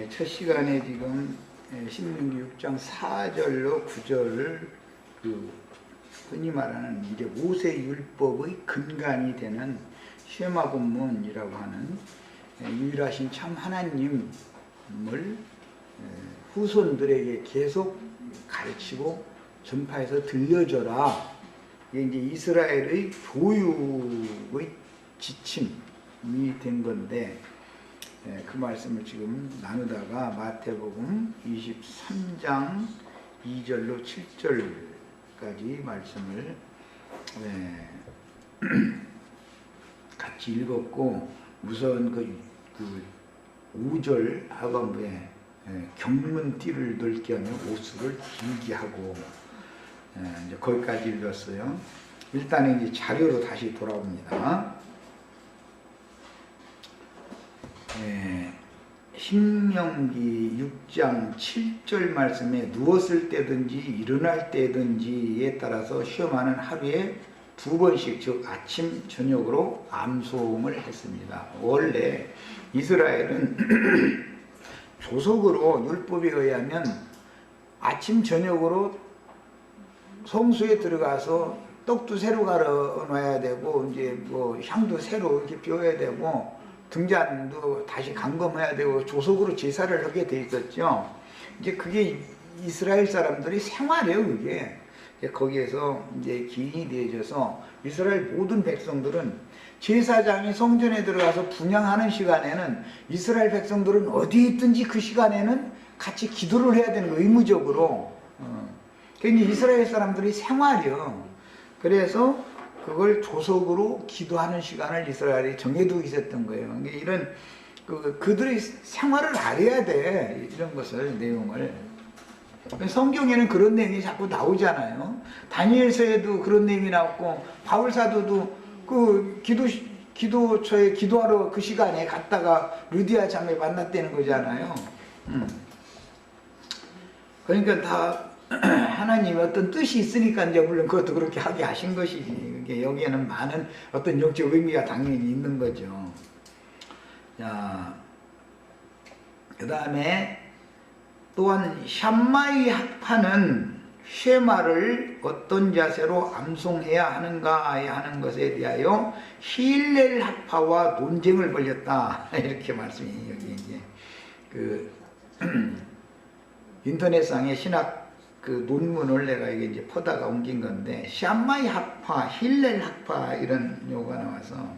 첫 시간에 지금 신명기 6장 4절로 9절을 흔히 말하는 이제 모세 율법의 근간이 되는 쉐마 본문이라고 하는 유일하신 참 하나님을 후손들에게 계속 가르치고 전파해서 들려줘라. 이게 이제 이스라엘의 교육의 지침이 된 건데, 그 말씀을 지금 나누다가 마태복음 23장 2절로 7절까지 말씀을 같이 읽었고, 우선 그 5절 하반부에 경문띠를 넓게 하며 옷을 길게 하고, 이제 거기까지 읽었어요. 일단은 이제 자료로 다시 돌아옵니다. 신명기 6장 7절 말씀에 누웠을 때든지 일어날 때든지에 따라서 시험하는 하루에 2번씩, 즉 아침 저녁으로 암송을 했습니다. 원래 이스라엘은 조석으로 율법에 의하면 아침 저녁으로 성수에 들어가서 떡도 새로 갈아 놔야 되고, 이제 뭐 향도 새로 이렇게 피워야 되고, 등잔도 다시 감금해야 되고, 조석으로 제사를 하게 돼 있었죠. 이제 그게 이스라엘 사람들이 생활이에요, 그게. 거기에서 이제 기인이 되어져서 이스라엘 모든 백성들은 제사장이 성전에 들어가서 분향하는 시간에는 이스라엘 백성들은 어디 있든지 그 시간에는 같이 기도를 해야 되는 거예요, 의무적으로. 그게 이스라엘 사람들이 생활이요. 그래서 그걸 조석으로 기도하는 시간을 이스라엘이 정해두고 있었던 거예요. 이런 그들의 생활을 알아야 돼, 이런 것을, 내용을. 성경에는 그런 내용이 자꾸 나오잖아요. 다니엘서에도 그런 내용이 나왔고, 바울 사도도 그 기도처에 기도하러 그 시간에 갔다가 루디아 자매 만났다는 거잖아요. 그러니까 다 하나님의 어떤 뜻이 있으니까 이제 물론 그것도 그렇게 하게 하신 것이지. 여기에는 많은 어떤 영적 의미가 당연히 있는 거죠. 자, 그 다음에 또한 샴마의 학파는 쉐마를 어떤 자세로 암송해야 하는가에 하는 것에 대하여 힐렐 학파와 논쟁을 벌였다. 이렇게 말씀이 여기 이제 인터넷상의 신학 논문을 내가 이게 이제 퍼다가 옮긴 건데, 샴마이 학파, 힐렐 학파 이런 용어가 나와서,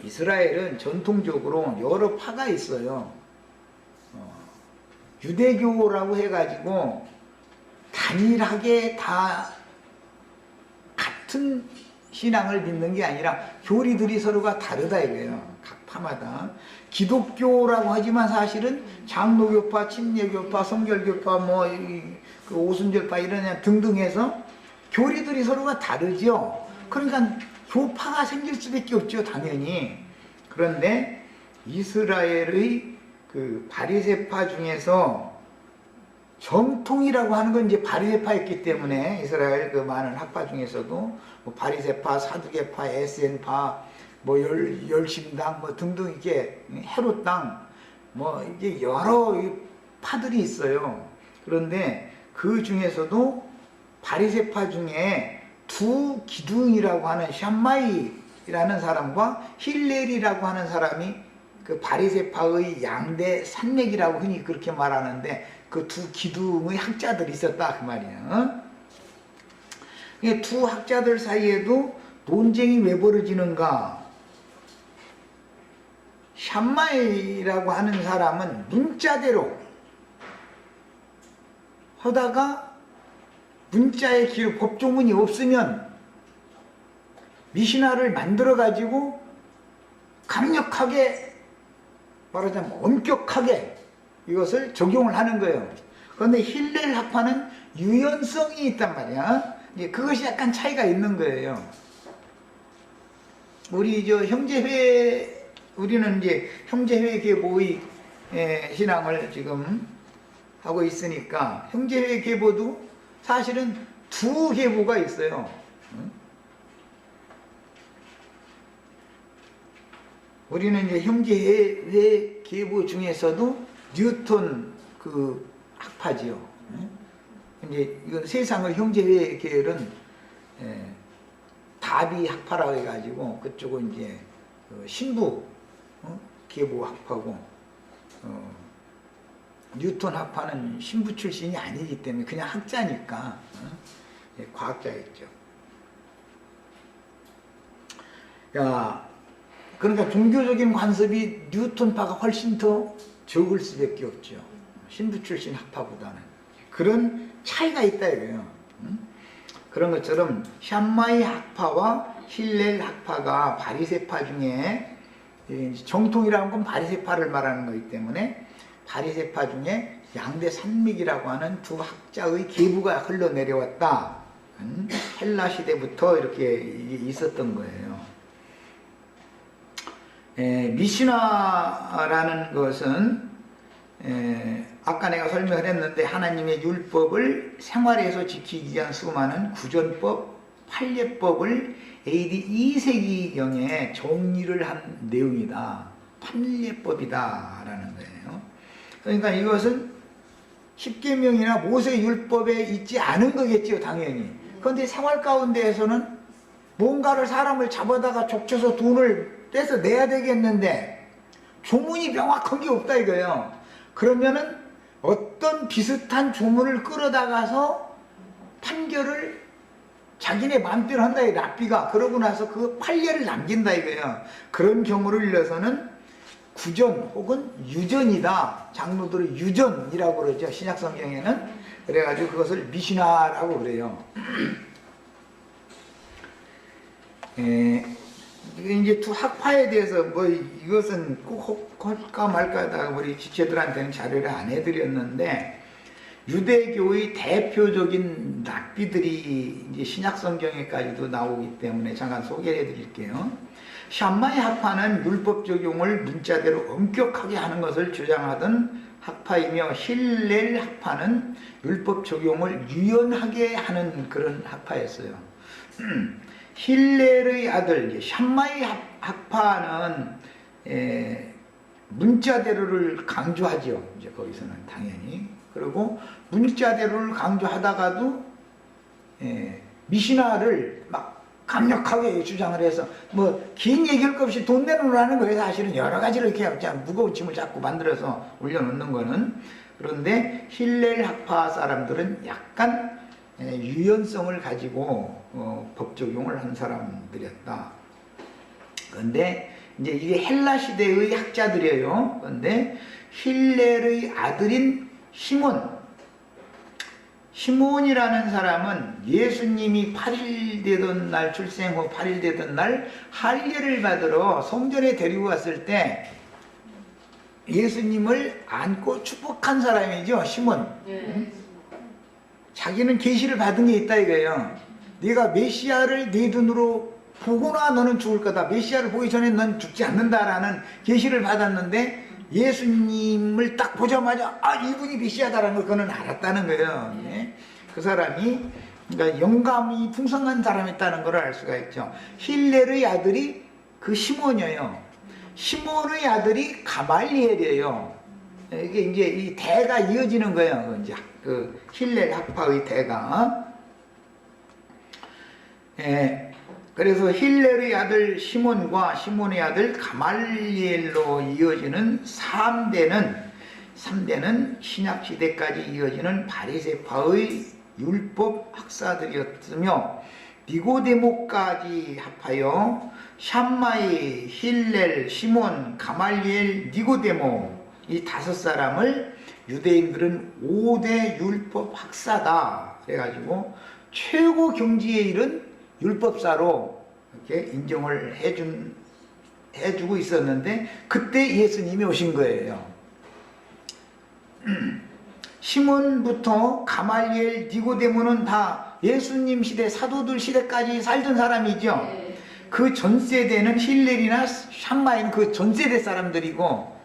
이스라엘은 전통적으로 여러 파가 있어요. 유대교라고 해가지고 단일하게 다 같은 신앙을 믿는 게 아니라 교리들이 서로가 다르다 이거예요, 각 파마다. 기독교라고 하지만 사실은 장로교파, 침례교파, 성결교파, 그 오순절파 이런 등등 해서 교리들이 서로가 다르죠. 그러니까 교파가 생길 수밖에 없죠, 당연히. 그런데 이스라엘의 그 바리새파 중에서 정통이라고 하는 건 이제 바리새파였기 때문에, 이스라엘 그 많은 학파 중에서도 뭐 바리새파, 사두개파, 에센파, 뭐 열심당 뭐 등등 이게 헤롯당 뭐 이게 여러 파들이 있어요. 그런데 그 중에서도 바리새파 중에 두 기둥이라고 하는 샴마이라는 사람과 힐렐이라고 하는 사람이 그 바리새파의 양대 산맥이라고 흔히 그렇게 말하는데, 그 두 기둥의 학자들이 있었다 그 말이에요. 두 학자들 사이에도 논쟁이 왜 벌어지는가? 샴마이라고 하는 사람은 문자대로 하다가 문자의 길 법조문이 없으면 미시나를 만들어 가지고 강력하게, 말하자면 엄격하게 이것을 적용을 하는 거예요. 그런데 힐렐 학파는 유연성이 있단 말이야. 그것이 약간 차이가 있는 거예요. 우리는 이제 형제회 계보의 신앙을 지금 하고 있으니까, 형제회 계보도 사실은 두 계보가 있어요. 우리는 이제 형제회 계보 중에서도 뉴턴 그 학파지요. 이제 이건 세상의 형제회 계열은 다비 학파라고 해가지고 그쪽은 이제 신부 계보 학파고 뉴턴 학파는 신부 출신이 아니기 때문에 그냥 학자니까 과학자였죠. 야, 그러니까 종교적인 관습이 뉴턴파가 훨씬 더 적을 수밖에 없죠. 신부 출신 학파보다는 그런 차이가 있다 이거예요. 그런 것처럼 샴마이 학파와 힐렐 학파가 바리새파 중에 정통이라는 건 바리새파를 말하는 거기 때문에 바리새파 중에 양대 산맥이라고 하는 두 학자의 계보가 흘러내려왔다. 헬라 시대부터 이렇게 있었던 거예요. 미시나라는 것은 아까 내가 설명을 했는데 하나님의 율법을 생활에서 지키기 위한 수많은 구전법, 판례법을 AD 2세기경에 정리를 한 내용이다. 판례법이다 라는 거예요. 그러니까 이것은 십계명이나 모세 율법에 있지 않은 거겠죠, 당연히. 그런데 생활 가운데에서는 뭔가를 사람을 잡아다가 족쳐서 돈을 떼서 내야 되겠는데 조문이 명확한 게 없다 이거예요. 그러면은 어떤 비슷한 조문을 끌어다가서 판결을 자기네 마음대로 한다 이 랍비가. 그러고 나서 그 판례를 남긴다 이거예요. 그런 경우를 일러서는 구전 혹은 유전이다. 장로들의 유전이라고 그러죠, 신약 성경에는. 그래가지고 그것을 미시나라고 그래요. 이제 두 학파에 대해서 뭐 이것은 꼭 할까 말까 우리 지체들한테는 자료를 안 해드렸는데, 유대교의 대표적인 랍비들이 이제 신약 성경에까지도 나오기 때문에 잠깐 소개해 드릴게요. 샴마이 학파는 율법 적용을 문자대로 엄격하게 하는 것을 주장하던 학파이며, 힐렐 학파는 율법 적용을 유연하게 하는 그런 학파였어요. 힐렐의 아들 샴마이 학파는 문자대로를 강조하죠. 이제 거기서는 당연히. 그리고 문자대로를 강조하다가도 미시나를 막 강력하게 주장을 해서 뭐 긴 얘기할 것 없이 돈 내놓으라는 거예요. 사실은 여러 가지로 이렇게 무거운 짐을 자꾸 만들어서 올려놓는 거는. 그런데 힐렐 학파 사람들은 약간 유연성을 가지고 법 적용을 한 사람들이었다. 그런데 이제 이게 헬라 시대의 학자들이에요. 그런데 힐렐의 아들인 시몬이라는 사람은 예수님이 8일 되던 날, 출생 후 8일 되던 날 할례를 받으러 성전에 데리고 갔을 때 예수님을 안고 축복한 사람이죠, 시몬. 자기는 계시를 받은 게 있다 이거예요. 네가 메시아를 네 눈으로 보거나 너는 죽을 거다. 메시아를 보기 전에 넌 죽지 않는다라는 계시를 받았는데, 예수님을 딱 보자마자 이분이 메시아다라는 걸 그는 알았다는 거예요. 그 사람이 그러니까 영감이 풍성한 사람이었다는 걸 알 수가 있죠. 힐렐의 아들이 그 시몬이에요. 시몬의 아들이 가말리엘이에요. 이게 이제 이 대가 이어지는 거예요. 이제 그 힐렐 학파의 대가. 그래서 힐렐의 아들 시몬과 시몬의 아들 가말리엘로 이어지는 3대는 신약 시대까지 이어지는 바리새파의 율법 학사들이었으며, 니고데모까지 합하여 샴마이, 힐렐, 시몬, 가말리엘, 니고데모 이 5사람을 유대인들은 5대 율법 학사다 그래가지고 최고 경지에 이른 율법사로 이렇게 인정을 해주고 있었는데, 그때 예수님이 오신 거예요. 시몬부터 가말리엘, 니고데모는 다 예수님 시대, 사도들 시대까지 살던 사람이죠. 그 전 세대는 힐렐이나 샴마이는 그 전 세대 사람들이고,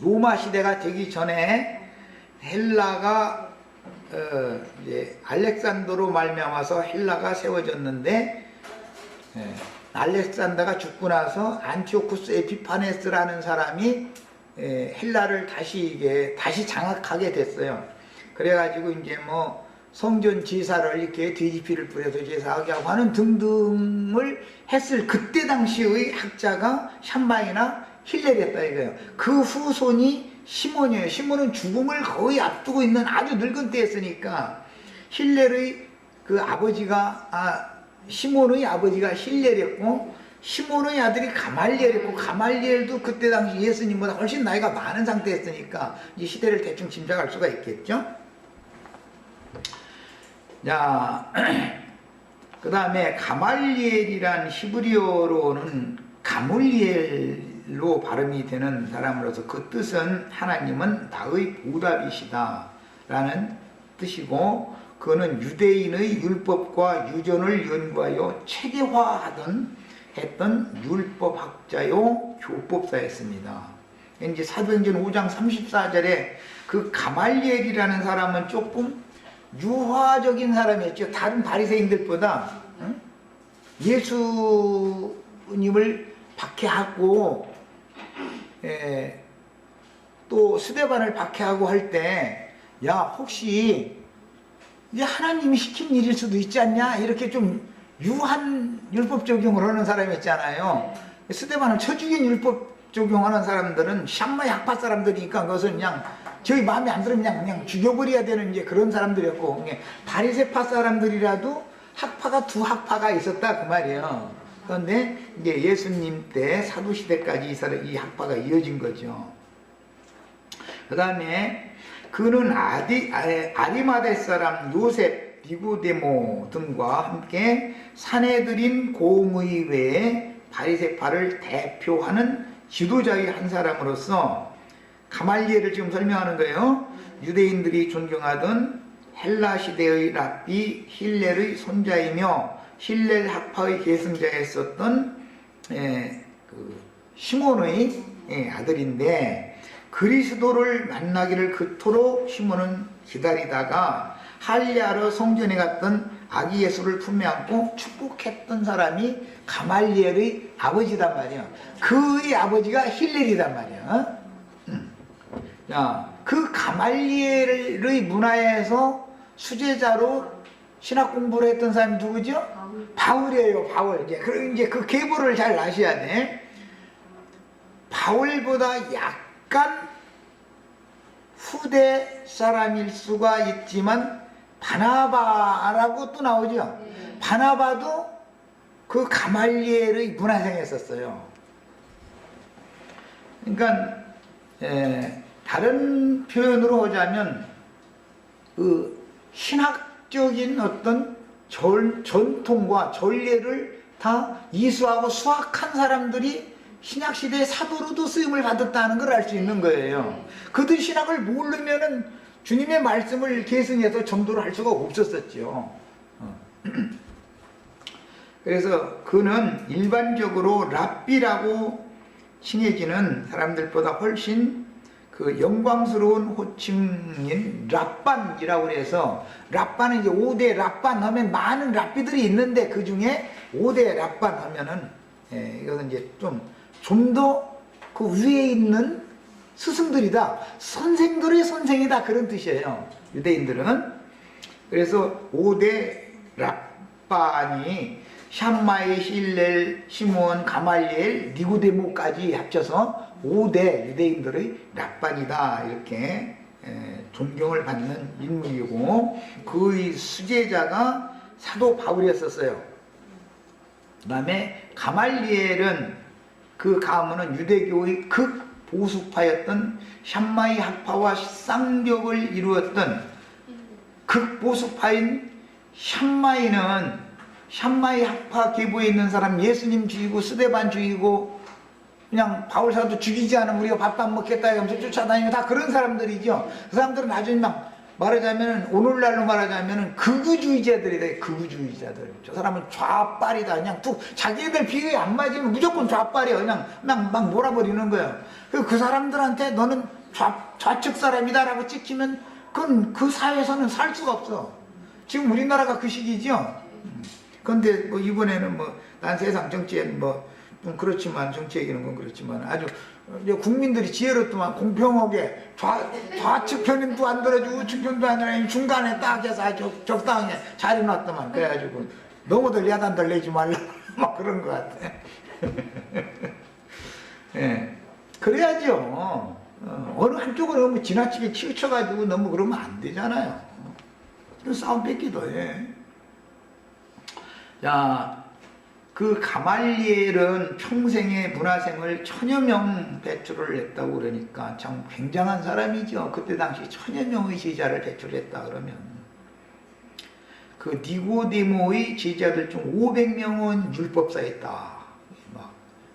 로마 시대가 되기 전에 헬라가 이제 알렉산더로 말미암아서 헬라가 세워졌는데, 알렉산더가 죽고 나서 안티오쿠스 에피파네스라는 사람이 헬라를 다시 장악하게 됐어요. 그래가지고 이제 뭐 성전 제사를 이렇게 돼지피를 뿌려서 제사하게 하고 하는 등등을 했을 그때 당시의 학자가 샴마이나 힐렐이었다 이거예요. 그 후손이 시몬이에요. 시몬은 죽음을 거의 앞두고 있는 아주 늙은 때였으니까 힐렐의 그 아버지가 시몬의 아버지가 힐렐이었고 시몬의 아들이 가말리엘이었고 가말리엘도 그때 당시 예수님보다 훨씬 나이가 많은 상태였으니까 이 시대를 대충 짐작할 수가 있겠죠. 자, 그 다음에 가말리엘이란 히브리어로는 가물리엘로 발음이 되는 사람으로서 그 뜻은 하나님은 나의 보답이시다 라는 뜻이고, 그는 유대인의 율법과 유전을 연구하여 했던 율법학자요 교법사였습니다. 이제 사도행전 5장 34절에 그 가말리엘이라는 사람은 조금 유화적인 사람이었죠. 다른 바리새인들보다 예수님을 박해하고 또 스데반을 박해하고 할 때, 야 혹시 이제 하나님이 시킨 일일 수도 있지 않냐, 이렇게 좀 유한 율법 적용을 하는 사람이었잖아요. 스데반을 쳐 죽인 율법 적용하는 사람들은 샴마이 학파 사람들이니까 그것은 그냥 저희 마음에 안 들으면 그냥 죽여버려야 되는 이제 그런 사람들이었고, 바리새파 사람들이라도 학파가 두 학파가 있었다 그 말이에요. 그런데 이제 예수님 때 사도시대까지 이 학파가 이어진 거죠. 그 다음에 그는 아리마대 사람 요셉, 니고데모 등과 함께 사내들인 공의회의 바리새파를 대표하는 지도자의 한 사람으로서, 가말리엘을 지금 설명하는 거예요. 유대인들이 존경하던 헬라 시대의 랍비 힐렐의 손자이며 힐렐 학파의 계승자였었던 그 시몬의 아들인데, 그리스도를 만나기를 그토록 시몬은 기다리다가 할례하러 성전에 갔던 아기 예수를 품에 안고 축복했던 사람이 가말리엘의 아버지단 말이에요. 그의 아버지가 힐렐이단 말이에요. 자, 그 가말리엘의 문화에서 수제자로 신학 공부를 했던 사람이 누구죠? 바울이에요. 바울. 이제 그 계보를 잘 아셔야 돼. 바울보다 약간 후대 사람일 수가 있지만 바나바라고 또 나오죠. 바나바도 그 가말리엘의 문화생이었어요. 그러니까 다른 표현으로 하자면 그 신학적인 어떤 전통과 전례를 다 이수하고 수학한 사람들이 신약시대의 사도로도 쓰임을 받았다는 걸 알 수 있는 거예요. 그들 신학을 모르면은 주님의 말씀을 계승해서 전도를 할 수가 없었었죠. 그래서 그는 일반적으로 랍비라고 칭해지는 사람들보다 훨씬 그 영광스러운 호칭인 랍반이라고 해서, 랍반은 이제 5대 랍반 하면 많은 랍비들이 있는데 그 중에 5대 랍반 하면은 이것은 이제 좀 더 그 위에 있는 스승들이다, 선생들의 선생이다, 그런 뜻이에요, 유대인들은. 그래서 5대 랍반이 샴마이, 힐렐, 시몬, 가말리엘, 니고데모까지 합쳐서 5대 유대인들의 랍반이다, 이렇게 존경을 받는 인물이고, 그의 수제자가 사도 바울이었었어요. 그 다음에 가말리엘은 그 가문은 유대교의 극보수파였던 샴마이 학파와 쌍벽을 이루었던 극보수파인 샴마이 학파 계보에 있는 사람, 예수님 죽이고 스데반 죽이고 그냥 바울 사도 죽이지 않으면 우리가 밥도 안 먹겠다 하면서 쫓아다니고 다 그런 사람들이죠. 그 사람들은 나중에 막 말하자면, 오늘날로 말하자면 극우주의자들이다. 극우주의자들. 저 사람은 좌빨이다. 그냥 뚝 자기들 비교에 안 맞으면 무조건 좌빨이야. 그냥 막 몰아버리는 거예요. 그 사람들한테 너는 좌측 사람이다라고 찍히면 그건 그 사회에서는 살 수가 없어. 지금 우리나라가 그 시기죠. 근데 뭐 이번에는 뭐 난 세상 정치에는 뭐 좀 그렇지만 정치 얘기는 건 그렇지만 아주 이제 국민들이 지혜롭더만 공평하게 좌측 편도 안 들어주고 우측 편도 안 들어주고 중간에 딱 해서 아주 적당하게 잘 해놨더만. 그래가지고 너무들 야단들 내지 말라고 막 그런 것 같아. 예, 그래야죠. 어느 한쪽으로 너무 지나치게 치우쳐가지고 너무 그러면 안 되잖아요. 싸움 뺏기도 해. 자, 그 가말리엘은 평생의 문화생을 1000여 명 배출을 했다고 그러니까 참 굉장한 사람이죠. 그때 당시 1000여 명의 제자를 배출했다 그러면 그 니고데모의 제자들 중 500명은 율법사였다.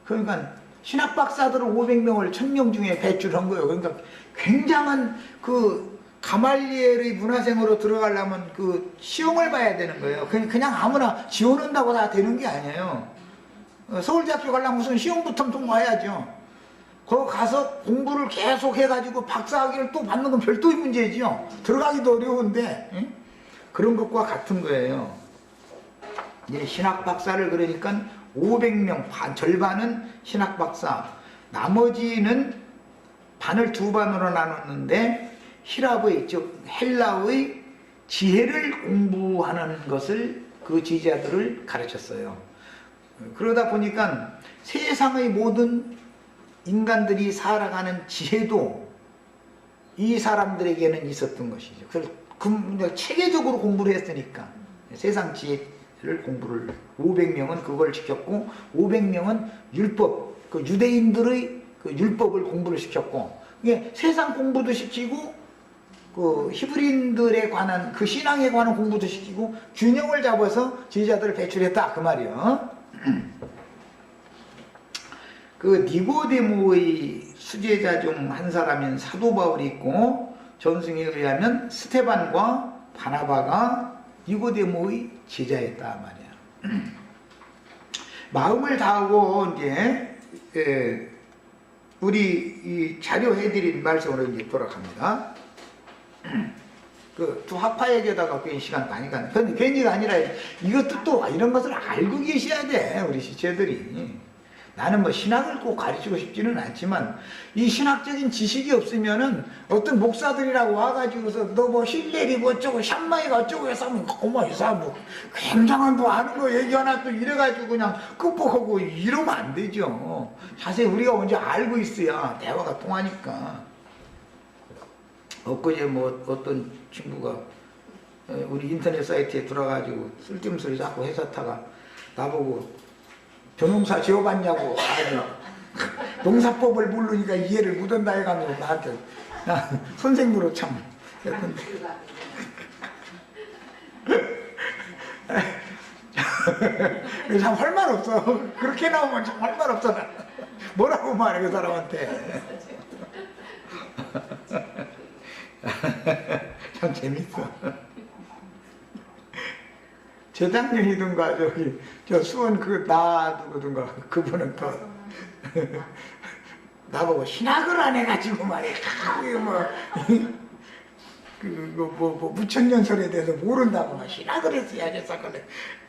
그러니까 신학 박사들을 500명을 1000명 중에 배출한 거예요. 그러니까 굉장한 그 가말리엘의 문화생으로 들어가려면 그 시험을 봐야 되는 거예요. 그냥 아무나 지원한다고 다 되는 게 아니에요. 서울대학교 가려면 무슨 시험부터 통과해야죠. 거기 가서 공부를 계속 해가지고 박사학위를 또 받는 건 별도의 문제지요. 들어가기도 어려운데 응? 그런 것과 같은 거예요. 이제 신학 박사를 그러니까 500명, 절반은 신학 박사, 나머지는 반을 두 반으로 나눴는데 히랍의, 즉 헬라의 지혜를 공부하는 것을 그 제자들을 가르쳤어요. 그러다 보니까 세상의 모든 인간들이 살아가는 지혜도 이 사람들에게는 있었던 것이죠. 그래서 체계적으로 공부를 했으니까 세상 지혜를 공부를 500명은 그걸 시켰고 500명은 율법, 그 유대인들의 그 율법을 공부를 시켰고 이게 세상 공부도 시키고 그 히브리인들에 관한 그 신앙에 관한 공부도 시키고 균형을 잡아서 제자들을 배출했다 그 말이요. 그 니고데모의 수제자 중 한 사람인 사도 바울이 있고 전승에 의하면 스테반과 바나바가 니고데모의 제자였다 말이야. 마음을 다하고 이제 우리 이 자료해드린 말씀으로 이제 돌아갑니다. 그 또 학파 얘기하다가 괜히 시간 많이 가네. 근데 괜히가 아니라 이것도 또 이런 것을 알고 계셔야 돼 우리 시체들이. 나는 뭐 신학을 꼭 가르치고 싶지는 않지만 이 신학적인 지식이 없으면은 어떤 목사들이라고 와가지고서 너 뭐 힐레리 뭐 어쩌고 샴마이가 어쩌고 해서 하면 어머 이 사람 뭐 굉장한 뭐 아는 거 얘기 하나 또 이래가지고 그냥 끝복하고 이러면 안 되죠. 자세히 우리가 먼저 알고 있어야 대화가 통하니까. 엊그제 뭐 어떤 친구가 우리 인터넷 사이트에 들어가지고 쓸데없는 소리 자꾸 해서다가 나보고 변호사 지어봤냐고 아주 농사법을 모르니까 이해를 못한다 해가지고 나한테 선생님으로 참 참 할 말 없어. 그렇게 나오면 참 할 말 없어. 뭐라고 말해 그 사람한테. 참 재밌어. 재작년이든가 저기 저 수원 그 누구든가 그분은 또 나보고 신학을 안 해가지고 말이야. 뭐 무천년설에 대해서 모른다고 막 신학을 했어야지 해서 그래.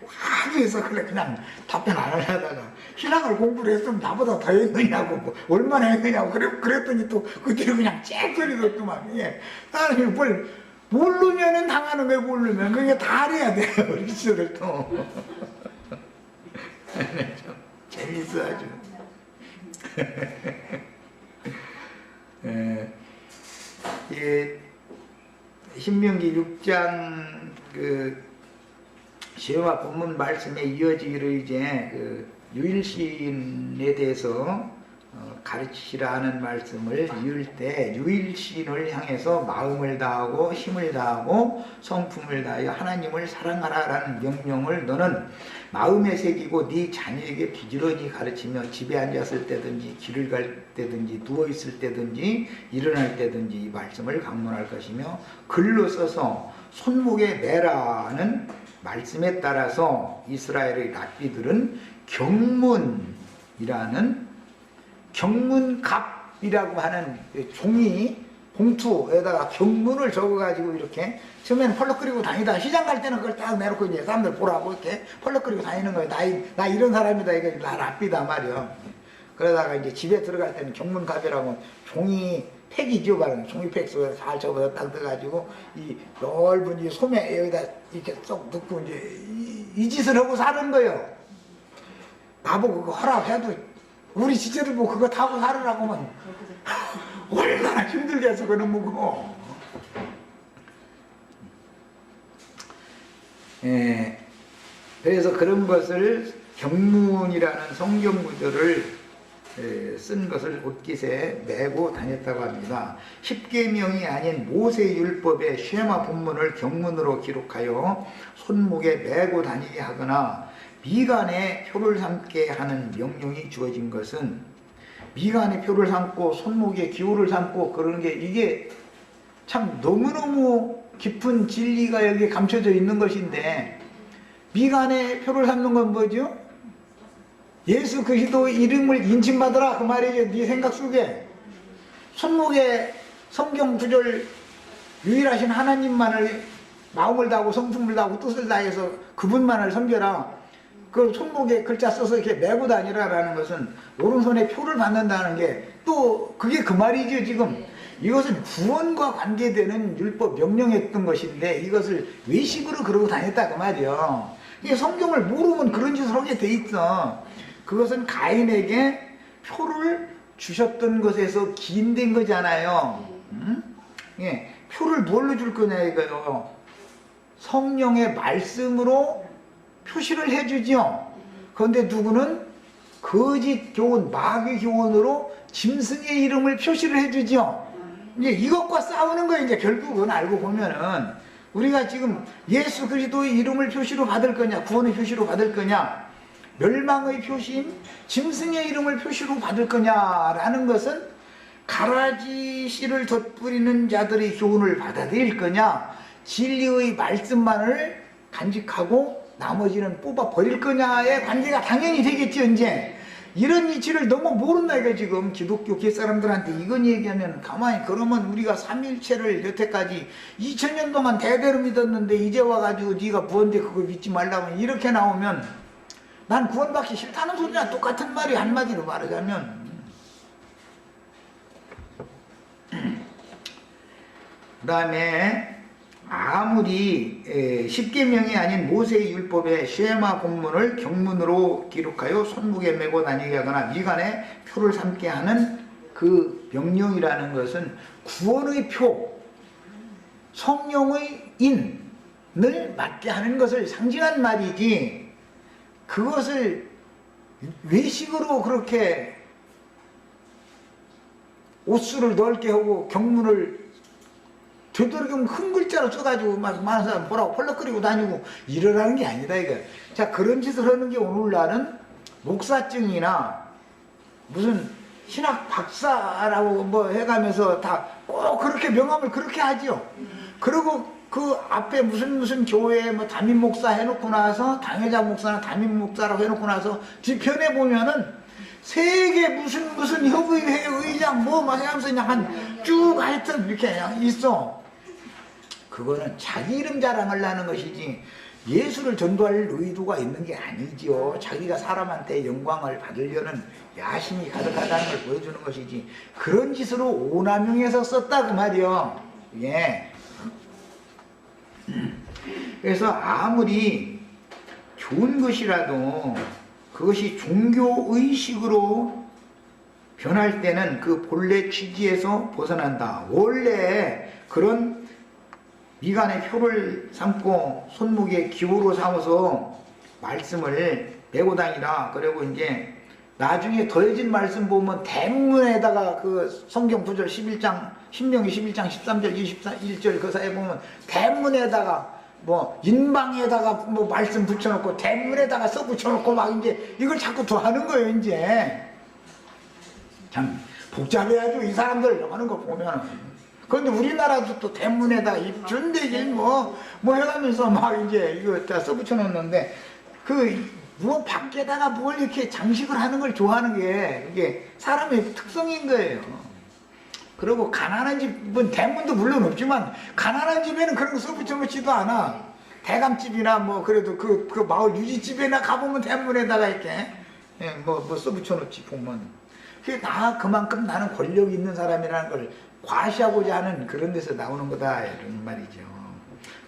아주 해서 그래 그냥 답변 안 하다가 신학을 공부를 했으면 나보다 더 했느냐고 뭐 얼마나 했느냐고 그랬더니 또 그때는 그냥 쨍소리 듣더만. 예. 나는 뭘 모르면은 당하는 왜 모르면 그게 다 알아야 돼요 우리 시절도. 재밌어 아주. 예, 신명기 6장 그 시험과 본문 말씀에 이어지기를 이제 그 유일신에 대해서 가르치라는 말씀을 이을 때 유일신을 향해서 마음을 다하고 힘을 다하고 성품을 다하여 하나님을 사랑하라라는 명령을 너는 마음에 새기고 네 자녀에게 부지런히 가르치며 집에 앉았을 때든지 길을 갈 때든지 누워있을 때든지 일어날 때든지 이 말씀을 강론할 것이며 글로 써서 손목에 매라는 말씀에 따라서 이스라엘의 랍비들은 경문이라는 경문갑이라고 하는 종이 봉투에다가 경문을 적어가지고 이렇게 처음에는 펄럭거리고 다니다 시장 갈 때는 그걸 딱 내놓고 이제 사람들 보라고 이렇게 펄럭거리고 다니는 거예요. 나 이런 사람이다. 이게 나 랍비다 말이야. 그러다가 이제 집에 들어갈 때는 경문갑이라고 종이 팩이죠. 종이팩 속에 잘 접어서 딱 넣어가지고 이 넓은 이 소매 여기다 이렇게 쏙 넣고 이제 이 짓을 하고 사는 거예요. 나보고 그거 허락해도 우리 지체들 보고 그거 타고 살으라고 하면 얼마나 힘들겠어. 그는 뭐고. 예, 그래서 그런 것을 경문이라는 성경 구절을 쓴 것을 옷깃에 메고 다녔다고 합니다. 십계명이 아닌 모세율법의 쉐마 본문을 경문으로 기록하여 손목에 메고 다니게 하거나 미간에 표를 삼게 하는 명령이 주어진 것은 미간에 표를 삼고 손목에 기호를 삼고 그러는 게 이게 참 너무너무 깊은 진리가 여기에 감춰져 있는 것인데, 미간에 표를 삼는 건 뭐죠? 예수 그리스도 이름을 인칭받으라 그 말이죠. 네 생각 속에. 손목에 성경 구절 유일하신 하나님만을 마음을 다하고 성품을 다하고 뜻을 다해서 그분만을 섬겨라. 그 손목에 글자 써서 이렇게 메고 다니라라는 것은 오른손에 표를 받는다는 게 또 그게 그 말이죠. 지금 이것은 구원과 관계되는 율법 명령했던 것인데 이것을 외식으로 그러고 다녔다 그 말이요. 이게 성경을 모르면 그런 짓을 하게 돼 있어. 그것은 가인에게 표를 주셨던 것에서 기인된 거잖아요. 예, 표를 뭘로 줄 거냐 이거요. 성령의 말씀으로 표시를 해주죠. 그런데 누구는 거짓 교훈, 마귀 교훈으로 짐승의 이름을 표시를 해주죠. 이제 이것과 싸우는 거예요. 이제 결국은 알고 보면은 우리가 지금 예수 그리스도의 이름을 표시로 받을 거냐, 구원의 표시로 받을 거냐, 멸망의 표시인 짐승의 이름을 표시로 받을 거냐라는 것은 가라지 씨를 덧뿌리는 자들의 교훈을 받아들일 거냐, 진리의 말씀만을 간직하고 나머지는 뽑아 버릴 거냐의 관계가 당연히 되겠죠. 이제 이런 이치를 너무 모른다 이거. 지금 기독교 옛사람들한테 이건 얘기하면 가만히, 그러면 우리가 삼일체를 여태까지 2000년 동안 대대로 믿었는데 이제 와가지고 네가 무언데 그거 믿지 말라고 이렇게 나오면 난 구원받기 싫다는 소리랑 똑같은 말이, 한마디로 말하자면. 그 다음에 아무리 십계명이 아닌 모세의 율법의 쉐마 본문을 경문으로 기록하여 손목에 메고 다니게 하거나 미간에 표를 삼게 하는 그 명령이라는 것은 구원의 표, 성령의 인을 맞게 하는 것을 상징한 말이지, 그것을 외식으로 그렇게 옷수를 넓게 하고 경문을 되도록이면 큰 글자로 써가지고 막 많은 사람 보라고 펄럭거리고 다니고 이러라는 게 아니다 이거. 자, 그런 짓을 하는 게 오늘날은 목사증이나 무슨 신학 박사라고 뭐 해가면서 다 꼭 그렇게 명함을 그렇게 하지요. 그리고 그 앞에 무슨 교회에 뭐 담임 목사 해놓고 나서 당회자 목사나 담임 목사라고 해놓고 나서 뒤편에 보면은 세계 무슨 협의회 의장 뭐 막 하면서 그냥 한 쭉 하여튼 이렇게 그냥 있어. 그거는 자기 이름 자랑하려는 것이지 예수를 전도할 의도가 있는 게 아니지요. 자기가 사람한테 영광을 받으려는 야심이 가득하다는 걸 보여주는 것이지, 그런 짓으로 오남용해서 썼다 그 말이요. 예. 그래서 아무리 좋은 것이라도 그것이 종교의식으로 변할 때는 그 본래 취지에서 벗어난다. 원래 그런 미간에 표를 삼고 손목에 기호로 삼아서 말씀을 메고 다니라. 그리고 이제 나중에 더해진 말씀 보면 대문에다가 그 성경 구절 11장, 신명기 11장 13절 21절 그 사이에 보면 대문에다가 뭐 인방에다가 뭐 말씀 붙여놓고 대문에다가 써 붙여놓고 막 이제 이걸 자꾸 더 하는 거예요. 이제 참 복잡해가지고 이 사람들 하는 거 보면은. 그런데 우리나라도 또 대문에다 입준대길 뭐 해가면서 막 이제 이거 다 써붙여놓는데, 뭐 밖에다가 뭘 이렇게 장식을 하는 걸 좋아하는 게 이게 사람의 특성인 거예요. 그리고 가난한 집은 대문도 물론 없지만 가난한 집에는 그런 거 써붙여놓지도 않아. 대감집이나 뭐 그래도 그 마을 유지집에나 가보면 대문에다가 이렇게 뭐 써붙여놓지 보면. 그게 다 그만큼 나는 권력 있는 사람이라는 걸 과시하고자 하는 그런 데서 나오는 거다 이런 말이죠.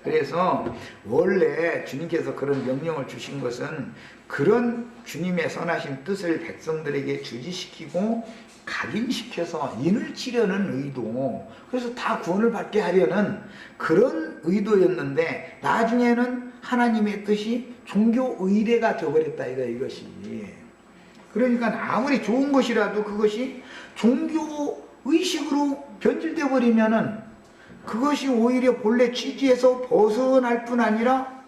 그래서 원래 주님께서 그런 명령을 주신 것은 그런 주님의 선하신 뜻을 백성들에게 주지시키고 각인시켜서 인을 치려는 의도, 그래서 다 구원을 받게 하려는 그런 의도였는데 나중에는 하나님의 뜻이 종교 의례가 되어버렸다 이것이. 그러니까 아무리 좋은 것이라도 그것이 종교 의식으로 변질되어 버리면은 그것이 오히려 본래 취지에서 벗어날 뿐 아니라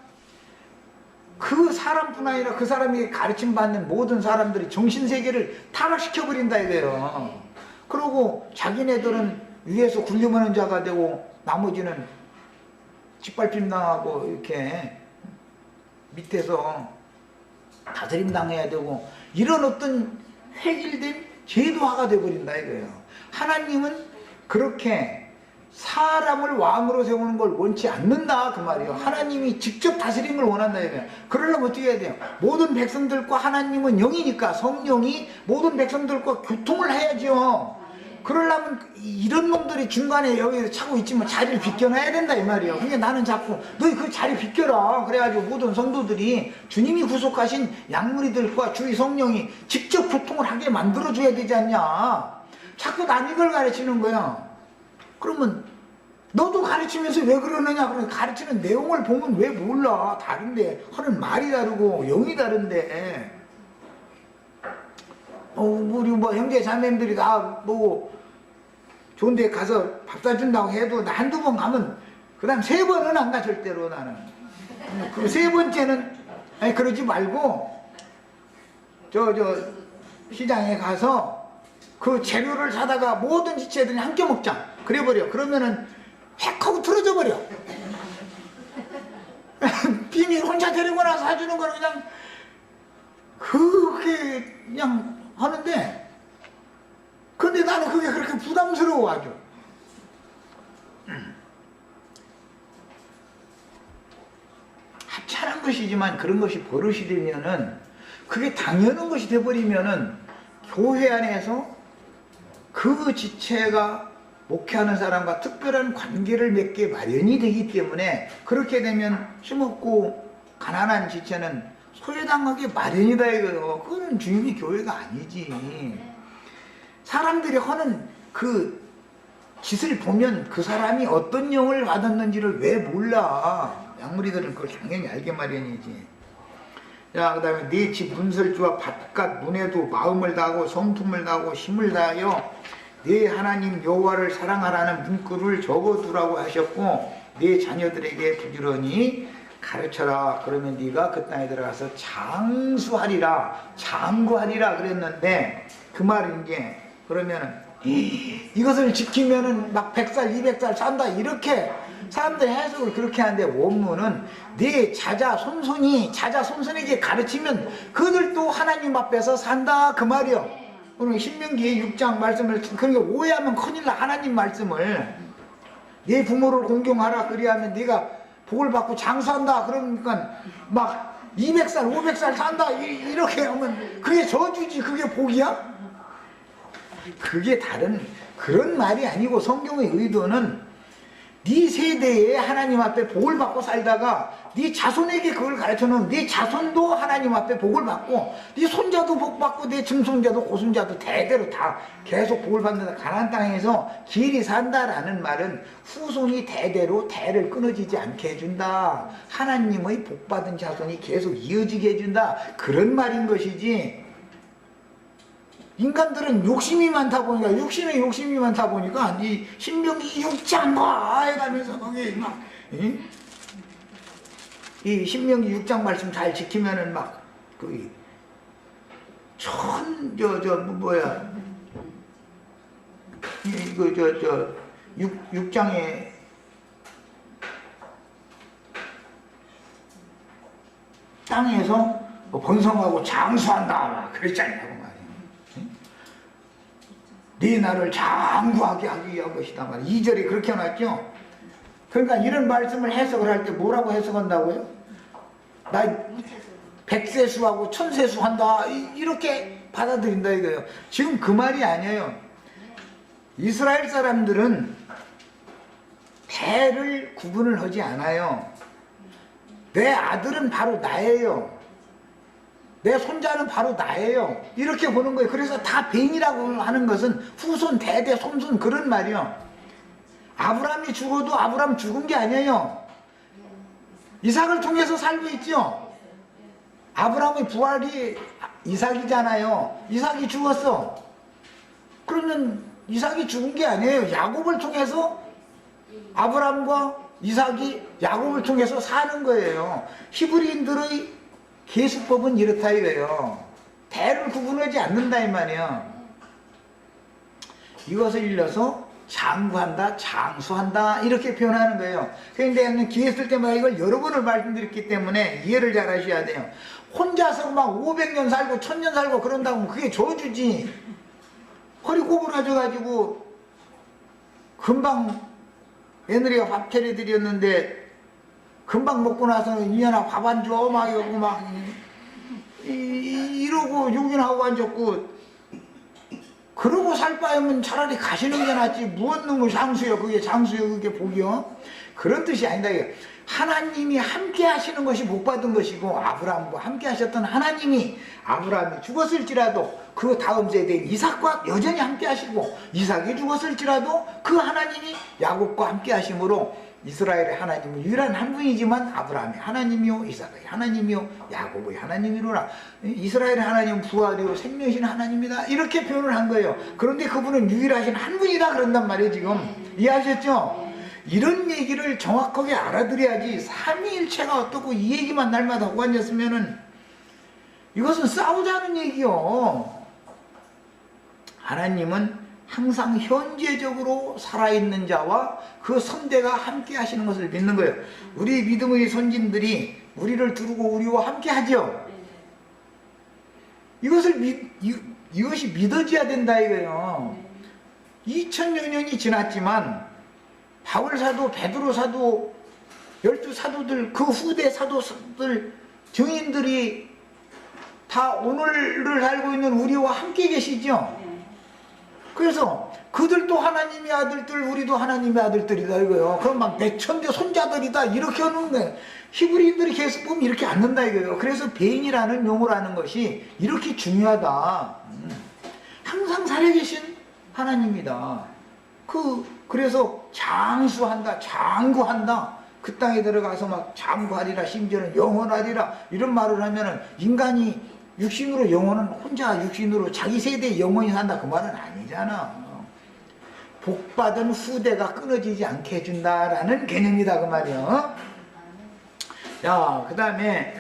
그 사람뿐 아니라 그 사람에게 가르침 받는 모든 사람들이 정신세계를 타락시켜 버린다 이거예요. 그러고 자기네들은 위에서 군림하는 자가 되고 나머지는 짓밟힘 당하고 이렇게 밑에서 다스림 당해야 되고 이런 어떤 획일된 제도화가 되어버린다 이거예요. 하나님은 그렇게 사람을 왕으로 세우는 걸 원치 않는다 그 말이에요. 하나님이 직접 다스림을 원한다 이거예요. 그러려면 어떻게 해야 돼요? 모든 백성들과 하나님은 영이니까 성령이 모든 백성들과 교통을 해야죠. 그러려면 이런 놈들이 중간에 여기서 차고 있지만 자리를 비껴놔야 된다 이 말이에요. 그러니까 나는 자꾸 너희 그 자리 비껴라. 그래가지고 모든 성도들이 주님이 구속하신 양무리들과 주의 성령이 직접 교통을 하게 만들어줘야 되지 않냐. 자꾸 난 이걸 가르치는 거야. 그러면 너도 가르치면서 왜 그러느냐. 그러면 가르치는 내용을 보면 왜 몰라. 다른데 하는 말이 다르고 영이 다른데 우리 뭐 형제 자매들이 다 뭐 좋은 데 가서 밥 사준다고 해도 나 한두 번 가면 그 다음 세 번은 안 가 절대로 나는. 그 세 번째는 아니 그러지 말고 저 시장에 가서 그 재료를 사다가 모든 지체들이 함께 먹자 그래버려. 그러면은 획 하고 틀어져 버려. 비밀 혼자 데리고 나서 사주는 거는 그냥 그게 그냥 하는데 근데 나는 그게 그렇게 부담스러워 아주. 합찬한 것이지만 그런 것이 버릇이 되면은 그게 당연한 것이 돼버리면은 교회 안에서 그 지체가 목회하는 사람과 특별한 관계를 맺게 마련이 되기 때문에 그렇게 되면 힘없고 가난한 지체는 소외당하게 마련이다 이거요. 그거는 주님의 교회가 아니지. 사람들이 하는 그 짓을 보면 그 사람이 어떤 영을 받았는지를 왜 몰라. 양무리들은 그걸 당연히 알게 마련이지. 자, 그 다음에 네 집 문설주와 바깥 문에도 마음을 다하고 성품을 다하고 힘을 다하여 네 하나님 여호와를 사랑하라는 문구를 적어두라고 하셨고 네 자녀들에게 부지런히 가르쳐라. 그러면 네가 그 땅에 들어가서 장수하리라 장구하리라 그랬는데 그 말은 이제 그러면은 이것을 지키면은 막 100살 200살 산다 이렇게 사람들 해석을 그렇게 하는데 원문은 네 자자 손손에게 가르치면 그들도 하나님 앞에서 산다 그 말이요. 오늘 신명기 6장 말씀을 그러니까 오해하면 큰일 나. 하나님 말씀을 네 부모를 공경하라 그리하면 네가 복을 받고 장수한다 그러니까 막 200살 500살 산다 이렇게 하면 그게 저주지. 그게 복이야? 그게 다른 그런 말이 아니고 성경의 의도는 네 세대에 하나님 앞에 복을 받고 살다가 네 자손에게 그걸 가르쳐놓으면 네 자손도 하나님 앞에 복을 받고 네 손자도 복 받고 네 증손자도 고손자도 대대로 다 계속 복을 받는다. 가나안 땅에서 길이 산다라는 말은 후손이 대대로 대를 끊어지지 않게 해준다. 하나님의 복받은 자손이 계속 이어지게 해준다. 그런 말인 것이지. 인간들은 욕심이 많다 보니까 욕심이 많다 보니까 이 신명기 6장과 해가면서 거기 막 이 신명기 6장 말씀 잘 지키면은 막 그 뭐야 이거 6장에 땅에서 뭐 번성하고 장수한다 그랬지 않냐고 말이야. 네 나를 장구하게 하기 위한 것이다 말이야. 2절에 그렇게 해놨죠. 그러니까 이런 말씀을 해석을 할 때 뭐라고 해석한다고요? 나 백세수하고 천세수 한다 이렇게 받아들인다 이거예요. 지금 그 말이 아니에요. 이스라엘 사람들은 대를 구분을 하지 않아요. 내 아들은 바로 나예요. 내 손자는 바로 나예요. 이렇게 보는 거예요. 그래서 다 벤이라고 하는 것은 후손, 대대, 손손 그런 말이요. 아브라함이 죽어도 아브라함 죽은 게 아니에요. 이삭을 통해서 살고 있죠. 아브라함의 부활이 이삭이잖아요. 이삭이 죽었어. 그러면 이삭이 죽은 게 아니에요. 야곱을 통해서 아브라함과 이삭이 야곱을 통해서 사는 거예요. 히브리인들의 계수법은 이렇다 이거예요. 대를 구분하지 않는다 이 말이에요. 이것을 일러서 장구한다, 장수한다 이렇게 표현하는 거예요. 그런데 기회 쓸 때마다 이걸 여러 번을 말씀드렸기 때문에 이해를 잘 하셔야 돼요. 혼자서 막 500년 살고 1000년 살고 그런다고 그게 저주지. 허리 꼬부라져가지고 금방 며느리가 밥 차려드렸는데 금방 먹고 나서 이년아 밥 안 줘? 막 이러고 막 이러고 욕이나 하고 앉았고 그러고 살 바에는 차라리 가시는 게 낫지. 무엇 놈의 장수요? 그게 장수요? 그게 복이요? 그런 뜻이 아니다. 하나님이 함께 하시는 것이 복 받은 것이고 아브라함과 함께 하셨던 하나님이 아브라함이 죽었을지라도 그 다음 세대인 이삭과 여전히 함께 하시고 이삭이 죽었을지라도 그 하나님이 야곱과 함께 하심으로 이스라엘의 하나님은 유일한 한 분이지만 아브라함의 하나님이요 이삭의 하나님이요 야곱의 하나님이로라. 이스라엘의 하나님은 부활이요 생명이신 하나님이다 이렇게 표현을 한 거예요. 그런데 그분은 유일하신 한 분이다 그런단 말이에요. 지금 이해하셨죠? 이런 얘기를 정확하게 알아들어야지 삼위일체가 어떻고 이 얘기만 날마다 하고 앉았으면은 이것은 싸우자는 얘기요. 하나님은 항상 현재적으로 살아있는 자와 그 선대가 함께 하시는 것을 믿는 거예요. 우리 믿음의 선진들이 우리를 두르고 우리와 함께 하죠. 이것이 믿어져야 된다 이거예요. 2000여 년이 지났지만 바울 사도, 베드로 사도, 12사도들, 그 후대 사도들, 증인들이 다 오늘을 살고 있는 우리와 함께 계시죠. 그래서 그들도 하나님의 아들들, 우리도 하나님의 아들들이다 이거예요. 그럼 막 백천대 손자들이다 이렇게 하는 거예요. 히브리인들이 계속 보면 이렇게 않는다 이거예요. 그래서 벤이라는 용어라는 것이 이렇게 중요하다. 항상 살아계신 하나님이다. 그래서 장수한다, 장구한다. 그 땅에 들어가서 막 장구하리라, 심지어는 영원하리라 이런 말을 하면은 인간이 육신으로 영혼은 혼자 육신으로 자기 세대에 영원히 산다 그 말은 아니잖아. 복받은 후대가 끊어지지 않게 해준다라는 개념이다 그 말이야. 자, 그 다음에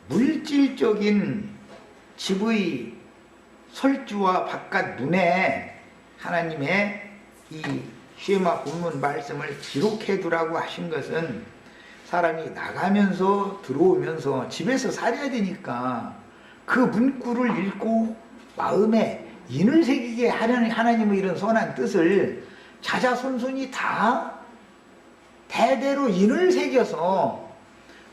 물질적인 집의 설주와 바깥 문에 하나님의 이 쉐마 본문 말씀을 기록해 두라고 하신 것은 사람이 나가면서 들어오면서 집에서 살아야 되니까 그 문구를 읽고 마음에 인을 새기게 하려는 하나님의 이런 선한 뜻을 자자손손이 다 대대로 인을 새겨서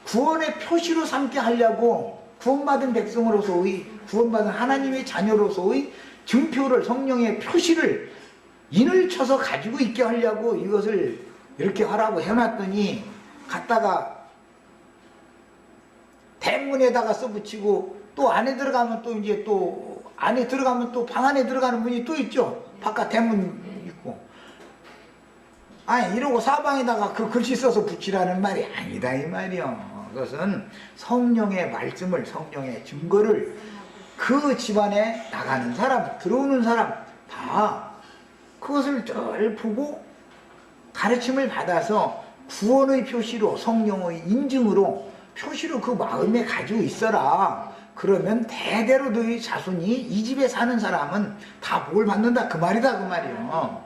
구원의 표시로 삼게 하려고 구원받은 백성으로서의 구원받은 하나님의 자녀로서의 증표를 성령의 표시를 인을 쳐서 가지고 있게 하려고 이것을 이렇게 하라고 해놨더니 갖다가 대문에다가 써붙이고 또 안에 들어가면 또 이제 또 안에 들어가면 또 방 안에 들어가는 문이 또 있죠. 바깥 대문 있고. 아니 이러고 사방에다가 그 글씨 써서 붙이라는 말이 아니다 이 말이요. 그것은 성령의 말씀을 성령의 증거를 그 집안에 나가는 사람 들어오는 사람 다 그것을 잘 보고 가르침을 받아서 구원의 표시로 성령의 인증으로 표시로 그 마음에 가지고 있어라. 그러면 대대로 너희 자손이 이 집에 사는 사람은 다 복을 받는다 그 말이다 그 말이에요.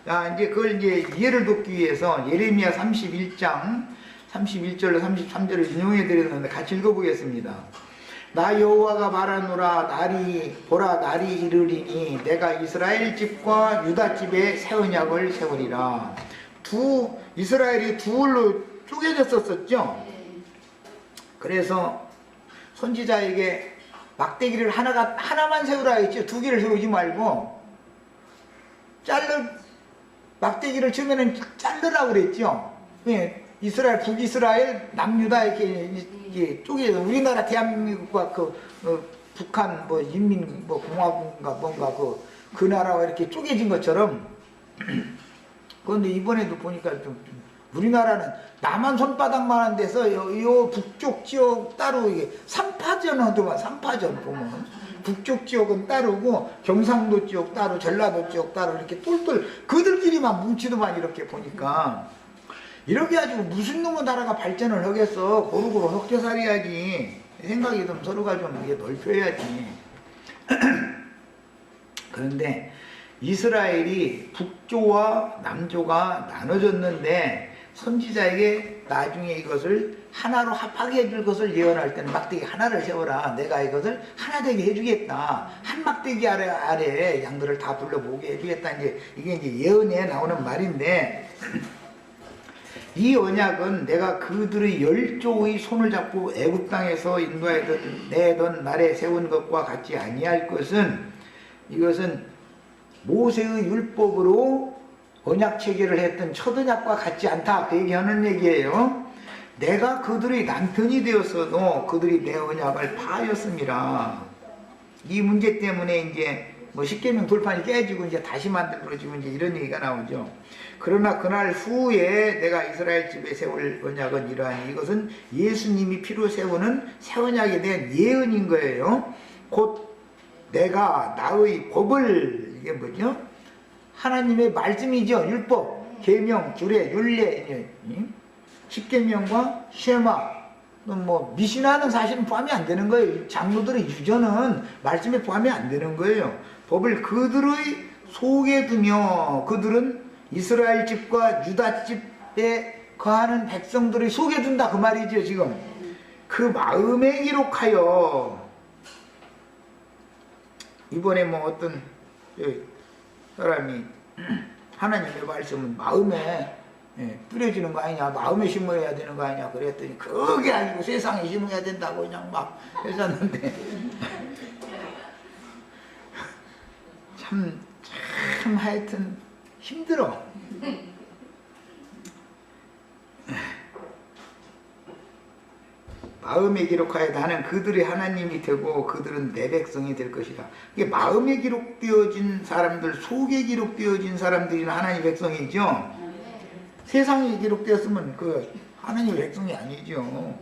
자, 이제 그걸 이제 이해를 돕기 위해서 예레미야 31장 31절로 33절을 인용해 드렸는데 같이 읽어보겠습니다. 나 여호와가 말하노라. 날이 보라 날이 이르리니 내가 이스라엘 집과 유다 집에 새 언약을 세우리라. 이스라엘이 둘로 쪼개졌었죠. 그래서 선지자에게 막대기를 하나만 세우라 했죠. 두 개를 세우지 말고 막대기를 처음에는 자르라고 그랬죠. 예, 이스라엘, 북이스라엘, 남유다 이렇게 쪼개서 우리나라 대한민국과 북한 인민 공화국인가 뭔가 그 나라와 이렇게 쪼개진 것처럼. 그런데 이번에도 보니까 좀 우리나라는 남한 손바닥만한 데서 요 북쪽 지역 따로 이게 3파전 하더만 3파전 보면 북쪽 지역은 따르고 경상도 지역 따로 전라도 지역 따로 이렇게 똘똘 그들끼리만 뭉치더만 이렇게 보니까 이렇게 가지고 무슨 놈의 나라가 발전을 하겠어. 고루고루 헛개살이야지. 생각이 좀 서로가 좀 이게 넓혀야지. 그런데 이스라엘이 북조와 남조가 나눠졌는데 선지자에게 나중에 이것을 하나로 합하게 해줄 것을 예언할 때는 막대기 하나를 세워라. 내가 이것을 하나 되게 해주겠다. 한 막대기 아래 양들을 다 불러보게 해주겠다. 이게 이제 예언에 나오는 말인데 이 언약은 내가 그들의 열조의 손을 잡고 애굽 땅에서 인도하여 내던 날에 세운 것과 같지 아니할 것은 이것은 모세의 율법으로 언약 체계를 했던 첫 언약과 같지 않다. 그 얘기하는 얘기예요. 내가 그들의 남편이 되었어도 그들이 내 언약을 파하였습니다. 이 문제 때문에 이제 십계명 돌판이 깨지고 이제 다시 만들어지고 이제 이런 얘기가 나오죠. 그러나 그날 후에 내가 이스라엘 집에 세울 언약은 이러하니 이것은 예수님이 피로 세우는 새 언약에 대한 예언인 거예요. 곧 내가 나의 법을 이게 뭐죠? 하나님의 말씀이죠. 율법, 계명, 규례, 율례, 십계명과 쉐마, 미신화는 사실은 포함이 안 되는 거예요. 장로들의 유전은 말씀에 포함이 안 되는 거예요. 법을 그들의 속에 두며 그들은 이스라엘 집과 유다 집에 거하는 백성들의 속에 둔다 그 말이죠. 지금 그 마음에 기록하여 이번에 어떤 사람이 하나님의 말씀은 마음에 뿌려지는 거 아니냐, 마음에 심어야 되는 거 아니냐 그랬더니 그게 아니고 세상에 심어야 된다고 그냥 막 했었는데 참 하여튼 힘들어. 마음에 기록하여 나는 그들의 하나님이 되고 그들은 내 백성이 될 것이다. 이게 마음에 기록되어진 사람들, 속에 기록되어진 사람들이 하나님의 백성이죠. 세상에 기록되었으면 그 하나님의 백성이 아니죠.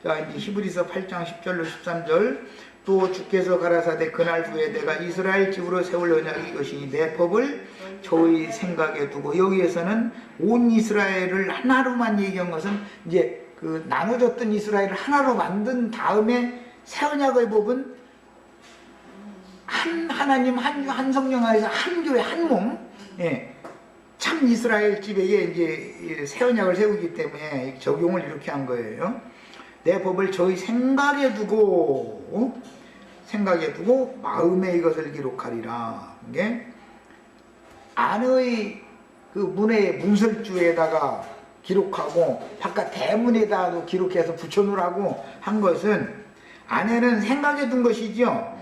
자, 이제 히브리서 8장 10절로 13절. 또 주께서 가라사대 그날 후에 내가 이스라엘 집으로 세울 언약이 이것이니 내 법을 저의 생각에 두고, 여기에서는 온 이스라엘을 하나로만 얘기한 것은 이제 그 나눠졌던 이스라엘을 하나로 만든 다음에 새 언약의 법은 한 하나님 한 성령 안에서 한 교회 한 몸, 참 이스라엘 집에게 이제 새 언약을 세우기 때문에 적용을 이렇게 한 거예요. 내 법을 저희 생각에 두고 마음에 이것을 기록하리라. 이게 안의 그 문의 문설주에다가 기록하고 바깥 대문에다도 기록해서 붙여놓으라고 한 것은 안에는 생각에 둔 것이죠.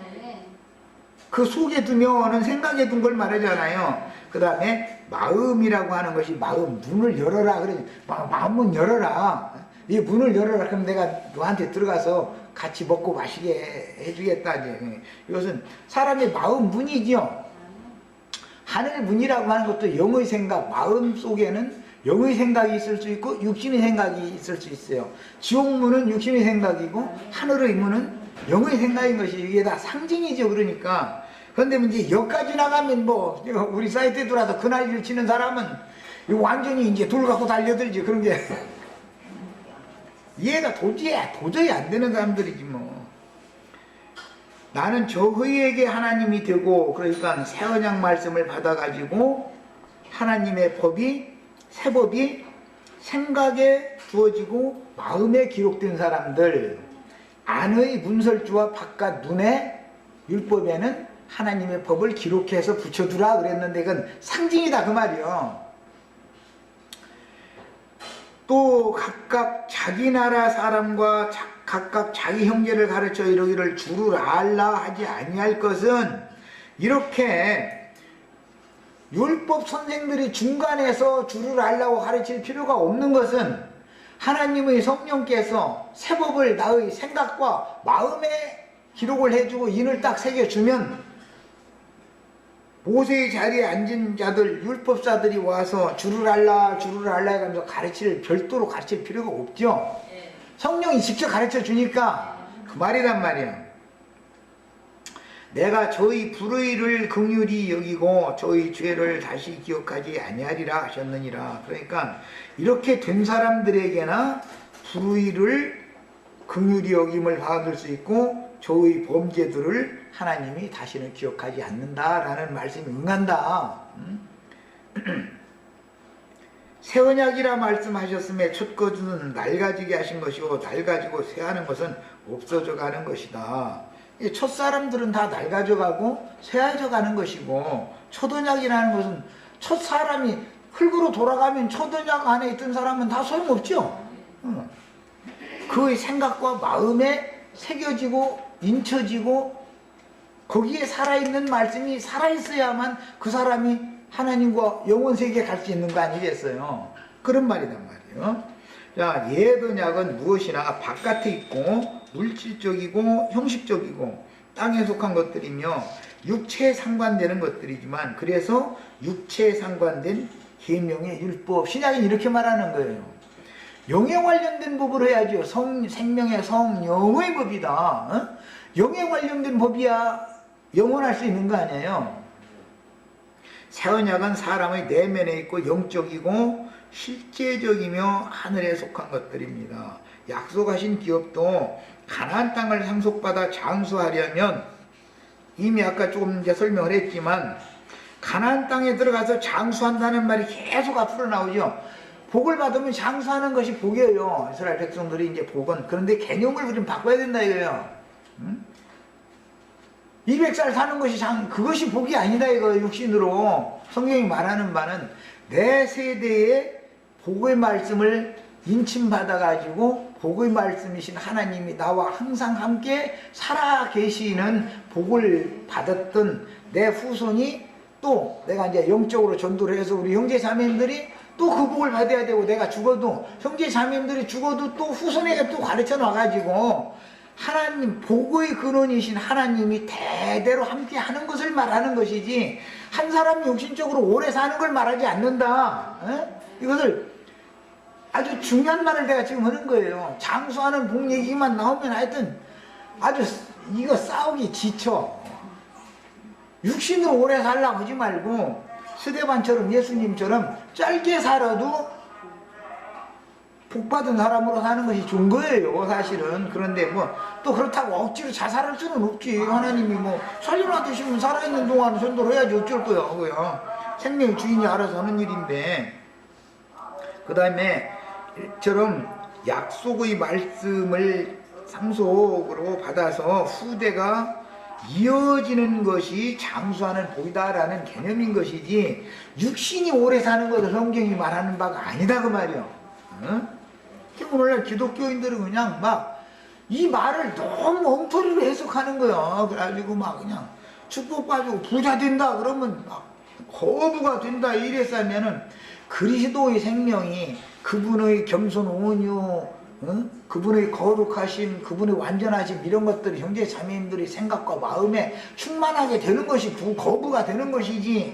그 속에 두면은 생각에 둔 걸 말하잖아요. 그 다음에 마음이라고 하는 것이 마음, 문을 열어라. 그러지. 마음문 열어라. 이 문을 열어라. 그럼 내가 너한테 들어가서 같이 먹고 마시게 해주겠다. 이것은 사람의 마음 문이죠. 하늘 문이라고 하는 것도 영의 생각, 마음 속에는 영의 생각이 있을 수 있고 육신의 생각이 있을 수 있어요. 지옥문은 육신의 생각이고 하늘의 문은 영의 생각인 것이 이게 다 상징이죠. 그러니까 그런데 이제 여기까지 나가면 우리 사이트에 들어와서 그날을 치는 사람은 완전히 이제 돌 갖고 달려들지. 그런 게 이해가 도저히 안 되는 사람들이지 뭐. 나는 저희에게 하나님이 되고, 그러니까 새 언약 말씀을 받아가지고 하나님의 법이, 새 법이 생각에 두어지고 마음에 기록된 사람들, 안의 문설주와 바깥 눈에 율법에는 하나님의 법을 기록해서 붙여두라 그랬는데 그건 상징이다 그 말이요. 또 각각 자기 나라 사람과 각각 자기 형제를 가르쳐 이르기를 주를 알라 하지 아니할 것은, 이렇게 율법 선생들이 중간에서 주를 알라고 가르칠 필요가 없는 것은 하나님의 성령께서 새 법을 나의 생각과 마음에 기록을 해주고 인을 딱 새겨주면 모세의 자리에 앉은 자들, 율법사들이 와서 주를 알라 주를 알라 해가면서 별도로 가르칠 필요가 없죠. 성령이 직접 가르쳐 주니까 그 말이란 말이야. 내가 저희 불의를 긍휼히 여기고 저희 죄를 다시 기억하지 아니하리라 하셨느니라. 그러니까 이렇게 된 사람들에게나 불의를 긍휼히 여김을 받을 수 있고 저의 범죄들을 하나님이 다시는 기억하지 않는다라는 말씀이 응한다. 새 언약이라 말씀하셨음에 첫 거주는 낡아지게 하신 것이고 낡아지고 새하는 것은 없어져 가는 것이다. 첫 사람들은 다 낡아져 가고 새해져 가는 것이고, 첫 언약이라는 것은 첫 사람이 흙으로 돌아가면 첫 언약 안에 있던 사람은 다 소용없죠. 그의 생각과 마음에 새겨지고 인쳐지고 거기에 살아있는 말씀이 살아있어야만 그 사람이 하나님과 영원세계에 갈 수 있는 거 아니겠어요? 그런 말이란 말이에요. 자, 옛 언약은 무엇이나 바깥에 있고 물질적이고 형식적이고 땅에 속한 것들이며 육체에 상관되는 것들이지만, 그래서 육체에 상관된 계명의 율법, 신약은 이렇게 말하는 거예요. 영에 관련된 법으로 해야죠. 생명의 성, 영의 법이다. 영에 관련된 법이야 영원할 수 있는 거 아니에요. 새 언약은 사람의 내면에 있고 영적이고 실제적이며 하늘에 속한 것들입니다. 약속하신 기업도 가나안 땅을 상속받아 장수하려면, 이미 아까 조금 이제 설명을 했지만 가나안 땅에 들어가서 장수한다는 말이 계속 앞으로 나오죠. 복을 받으면 장수하는 것이 복이에요. 이스라엘 백성들이 이제 복은. 그런데 개념을 우리는 바꿔야 된다 이거예요. 200살 사는 것이 그것이 복이 아니다 이거. 육신으로 성경이 말하는 바는 내 세대에 복의 말씀을 인침받아 가지고 복의 말씀이신 하나님이 나와 항상 함께 살아 계시는 복을 받았던 내 후손이, 또 내가 이제 영적으로 전도를 해서 우리 형제 자매님들이 또 그 복을 받아야 되고, 내가 죽어도 형제 자매님들이 죽어도 또 후손에게 또 가르쳐 놔가지고 하나님 복의 근원이신 하나님이 대대로 함께 하는 것을 말하는 것이지, 한 사람이 육신적으로 오래 사는 걸 말하지 않는다. 이것을 아주 중요한 말을 내가 지금 하는 거예요. 장수하는 복 얘기만 나오면 하여튼 아주 이거 싸우기 지쳐. 육신으로 오래 살라고 하지 말고 스데반처럼 예수님처럼 짧게 살아도 복받은 사람으로 사는 것이 좋은 거예요 사실은. 그런데 뭐 또 그렇다고 억지로 자살할 수는 없지. 하나님이 뭐 살려놔 두시면 살아있는 동안 전도를 해야지 어쩔 거야 그거야. 생명의 주인이 알아서 하는 일인데, 그 다음에 이처럼 약속의 말씀을 상속으로 받아서 후대가 이어지는 것이 장수하는 복이다라는 개념인 것이지, 육신이 오래 사는 것을 성경이 말하는 바가 아니다 그 말이요. 오늘날 기독교인들은 그냥 막 이 말을 너무 엉터리로 해석하는 거야. 그래가지고 막 그냥 축복받고 부자 된다 그러면 막 거부가 된다 이랬으면은, 그리스도의 생명이, 그분의 겸손 온유, 그분의 거룩하심, 그분의 완전하심, 이런 것들이 형제 자매님들의 생각과 마음에 충만하게 되는 것이 거부가 되는 것이지,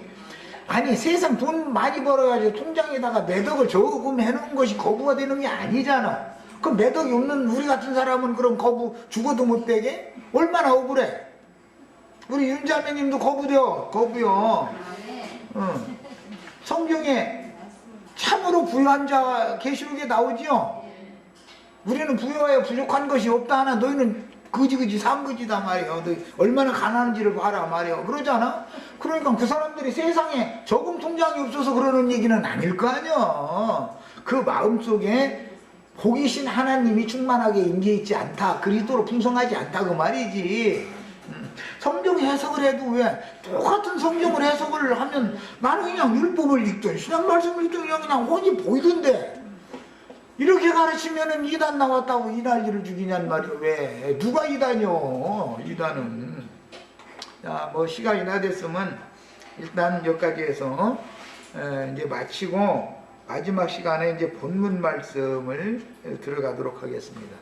아니 세상 돈 많이 벌어가지고 통장에다가 매덕을 저금 해놓은 것이 거부가 되는 게 아니잖아. 그 매덕이 없는 우리 같은 사람은 그럼 거부 죽어도 못 되게? 얼마나 억울해. 우리 윤자매님도 거부요. 성경에 참으로 부유한 자 계시록에 나오지요. 우리는 부유하여 부족한 것이 없다 하나 너희는 거지 산 거지다 말이야. 너 얼마나 가난한지를 봐라 말이야. 그러잖아. 그러니까 그 사람들이 세상에 저금 통장이 없어서 그러는 얘기는 아닐 거 아니야. 그 마음속에 복이신 하나님이 충만하게 임재 있지 않다. 그리스도로 풍성하지 않다. 그 말이지. 성경 해석을 해도 왜 똑같은 성경을 해석을 하면 나는 그냥 율법을 읽든 신약 말씀을 읽든 그냥 혼이 보이던데 이렇게 가르치면은 이단 나왔다고 이 난리를 죽이냔 말이야. 왜? 누가 이단이요? 이단은. 자, 뭐 시간이 다 됐으면 일단 여기까지 해서 이제 마치고 마지막 시간에 이제 본문 말씀을 들어가도록 하겠습니다.